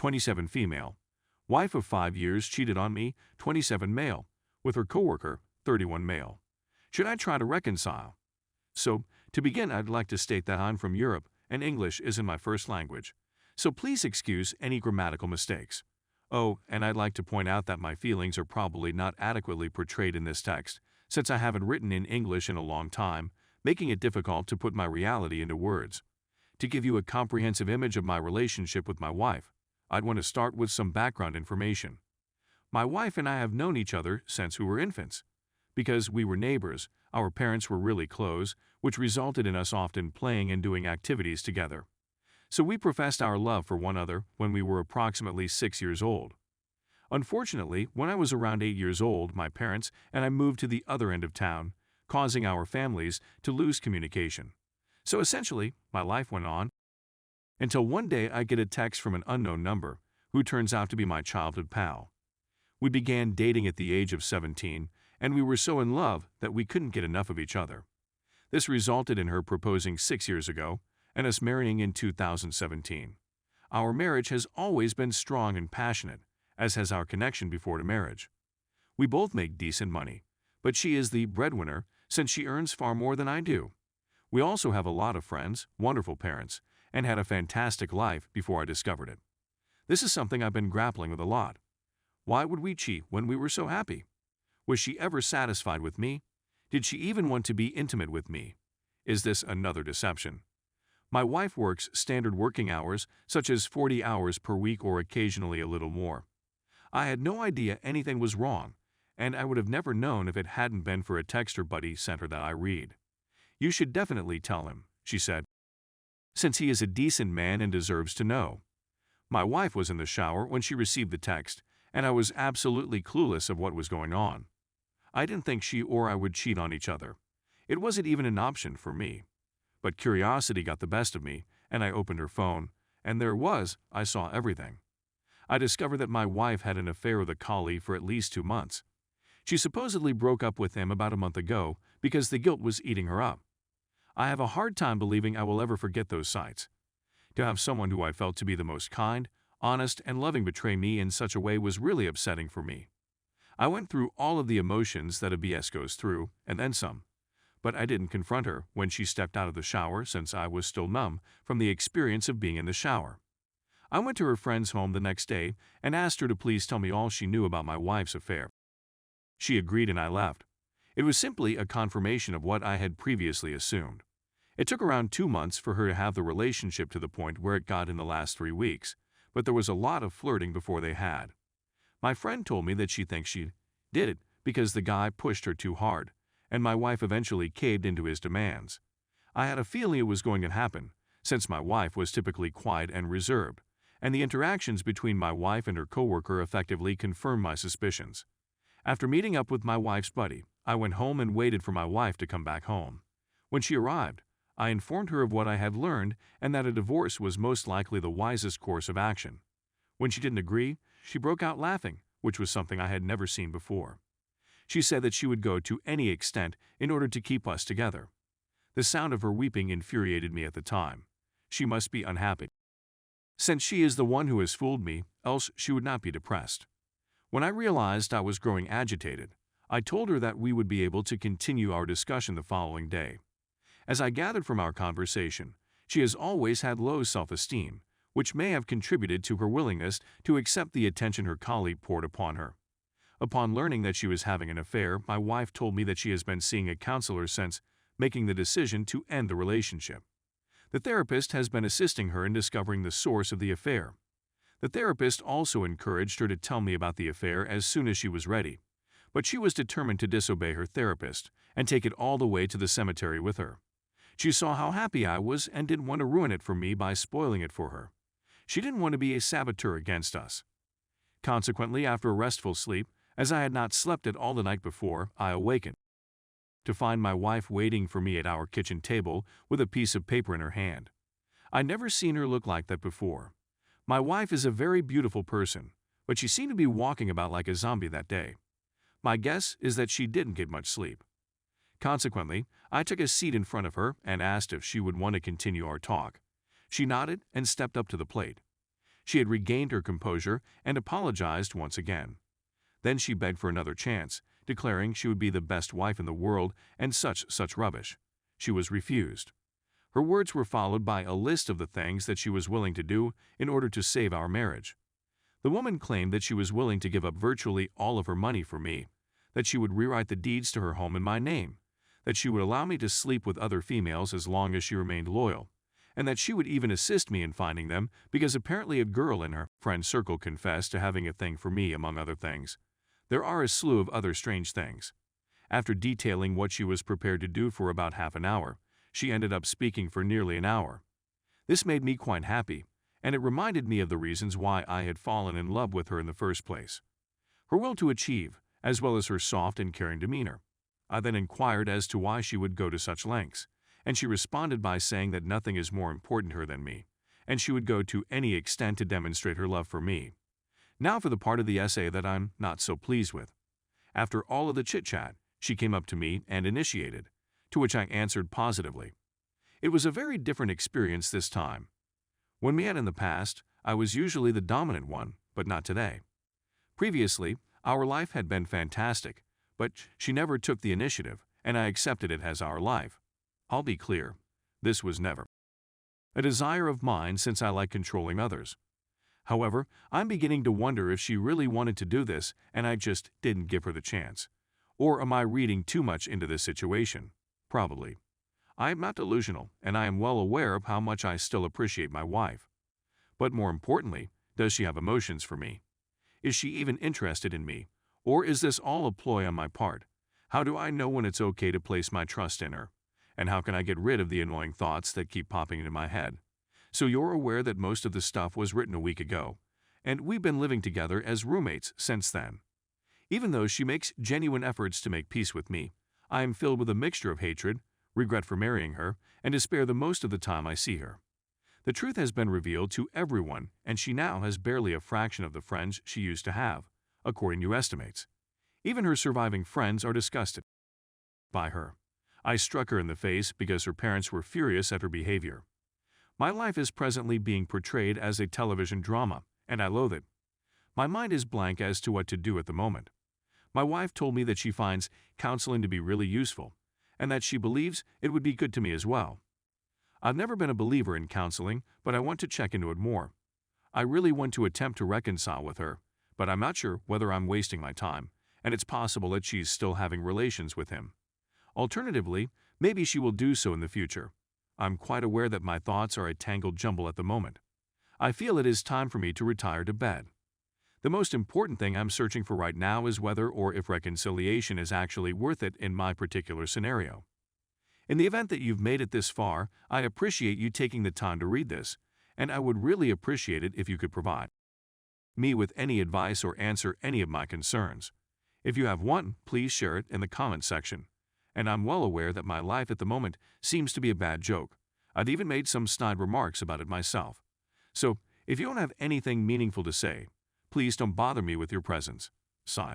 27 female. Wife of 5 years cheated on me, 27 male. With her coworker, 31 male. Should I try to reconcile? So, to begin, I'd like to state that I'm from Europe and English isn't my first language. So please excuse any grammatical mistakes. Oh, and I'd like to point out that my feelings are probably not adequately portrayed in this text, since I haven't written in English in a long time, making it difficult to put my reality into words. To give you a comprehensive image of my relationship with my wife, I'd want to start with some background information. My wife and I have known each other since we were infants. Because we were neighbors, our parents were really close, which resulted in us often playing and doing activities together. So we professed our love for one another when we were approximately 6 years old. Unfortunately, when I was around 8 years old, my parents and I moved to the other end of town, causing our families to lose communication. So essentially, my life went on until one day I get a text from an unknown number, who turns out to be my childhood pal. We began dating at the age of 17, and we were so in love that we couldn't get enough of each other. This resulted in her proposing 6 years ago, and us marrying in 2017. Our marriage has always been strong and passionate, as has our connection before the marriage. We both make decent money, but she is the breadwinner since she earns far more than I do. We also have a lot of friends, wonderful parents, and had a fantastic life before I discovered it. This is something I've been grappling with a lot. Why would we cheat when we were so happy? Was she ever satisfied with me? Did she even want to be intimate with me? Is this another deception? My wife works standard working hours, such as 40 hours per week or occasionally a little more. I had no idea anything was wrong, and I would have never known if it hadn't been for a text her buddy sent her that I read. You should definitely tell him, she said, since he is a decent man and deserves to know. My wife was in the shower when she received the text, and I was absolutely clueless of what was going on. I didn't think she or I would cheat on each other. It wasn't even an option for me. But curiosity got the best of me, and I opened her phone, and there it was, I saw everything. I discovered that my wife had an affair with a colleague for at least 2 months. She supposedly broke up with him about a month ago because the guilt was eating her up. I have a hard time believing I will ever forget those sights. To have someone who I felt to be the most kind, honest, and loving betray me in such a way was really upsetting for me. I went through all of the emotions that a BS goes through, and then some. But I didn't confront her when she stepped out of the shower since I was still numb from the experience of being in the shower. I went to her friend's home the next day and asked her to please tell me all she knew about my wife's affair. She agreed and I left. It was simply a confirmation of what I had previously assumed. It took around 2 months for her to have the relationship to the point where it got in the last 3 weeks, but there was a lot of flirting before they had. My friend told me that she thinks she did it because the guy pushed her too hard, and my wife eventually caved into his demands. I had a feeling it was going to happen, since my wife was typically quiet and reserved, and the interactions between my wife and her coworker effectively confirmed my suspicions. After meeting up with my wife's buddy, I went home and waited for my wife to come back home. When she arrived, I informed her of what I had learned and that a divorce was most likely the wisest course of action. When she didn't agree, she broke out laughing, which was something I had never seen before. She said that she would go to any extent in order to keep us together. The sound of her weeping infuriated me at the time. She must be unhappy, since she is the one who has fooled me, else she would not be depressed. When I realized I was growing agitated, I told her that we would be able to continue our discussion the following day. As I gathered from our conversation, she has always had low self-esteem, which may have contributed to her willingness to accept the attention her colleague poured upon her. Upon learning that she was having an affair, my wife told me that she has been seeing a counselor since making the decision to end the relationship. The therapist has been assisting her in discovering the source of the affair. The therapist also encouraged her to tell me about the affair as soon as she was ready, but she was determined to disobey her therapist and take it all the way to the cemetery with her. She saw how happy I was and didn't want to ruin it for me by spoiling it for her. She didn't want to be a saboteur against us. Consequently, after a restful sleep, as I had not slept at all the night before, I awakened to find my wife waiting for me at our kitchen table with a piece of paper in her hand. I'd never seen her look like that before. My wife is a very beautiful person, but she seemed to be walking about like a zombie that day. My guess is that she didn't get much sleep. Consequently, I took a seat in front of her and asked if she would want to continue our talk. She nodded and stepped up to the plate. She had regained her composure and apologized once again. Then she begged for another chance, declaring she would be the best wife in the world and such rubbish. She was refused. Her words were followed by a list of the things that she was willing to do in order to save our marriage. The woman claimed that she was willing to give up virtually all of her money for me, that she would rewrite the deeds to her home in my name, that she would allow me to sleep with other females as long as she remained loyal, and that she would even assist me in finding them because apparently a girl in her friend circle confessed to having a thing for me, among other things. There are a slew of other strange things. After detailing what she was prepared to do for about half an hour, she ended up speaking for nearly an hour. This made me quite happy, and it reminded me of the reasons why I had fallen in love with her in the first place. Her will to achieve, as well as her soft and caring demeanor. I then inquired as to why she would go to such lengths, and she responded by saying that nothing is more important to her than me, and she would go to any extent to demonstrate her love for me. Now for the part of the essay that I'm not so pleased with. After all of the chit-chat, she came up to me and initiated, to which I answered positively. It was a very different experience this time. When we met in the past, I was usually the dominant one, but not today. Previously, our life had been fantastic, but she never took the initiative, and I accepted it as our life. I'll be clear, this was never a desire of mine since I like controlling others. However, I'm beginning to wonder if she really wanted to do this and I just didn't give her the chance. Or am I reading too much into this situation? Probably. I am not delusional, and I am well aware of how much I still appreciate my wife. But more importantly, does she have emotions for me? Is she even interested in me? Or is this all a ploy on my part? How do I know when it's okay to place my trust in her? And how can I get rid of the annoying thoughts that keep popping into my head? So you're aware that most of the stuff was written a week ago, and we've been living together as roommates since then. Even though she makes genuine efforts to make peace with me, I am filled with a mixture of hatred, regret for marrying her, and despair the most of the time I see her. The truth has been revealed to everyone, and she now has barely a fraction of the friends she used to have, according to estimates. Even her surviving friends are disgusted by her. I struck her in the face because her parents were furious at her behavior. My life is presently being portrayed as a television drama, and I loathe it. My mind is blank as to what to do at the moment. My wife told me that she finds counseling to be really useful, and that she believes it would be good to me as well. I've never been a believer in counseling, but I want to check into it more. I really want to attempt to reconcile with her, but I'm not sure whether I'm wasting my time, and it's possible that she's still having relations with him. Alternatively, maybe she will do so in the future. I'm quite aware that my thoughts are a tangled jumble at the moment. I feel it is time for me to retire to bed. The most important thing I'm searching for right now is whether or if reconciliation is actually worth it in my particular scenario. In the event that you've made it this far, I appreciate you taking the time to read this, and I would really appreciate it if you could provide me with any advice or answer any of my concerns. If you have one, please share it in the comments section. And I'm well aware that my life at the moment seems to be a bad joke. I've even made some snide remarks about it myself. So, if you don't have anything meaningful to say, please don't bother me with your presence. Saya.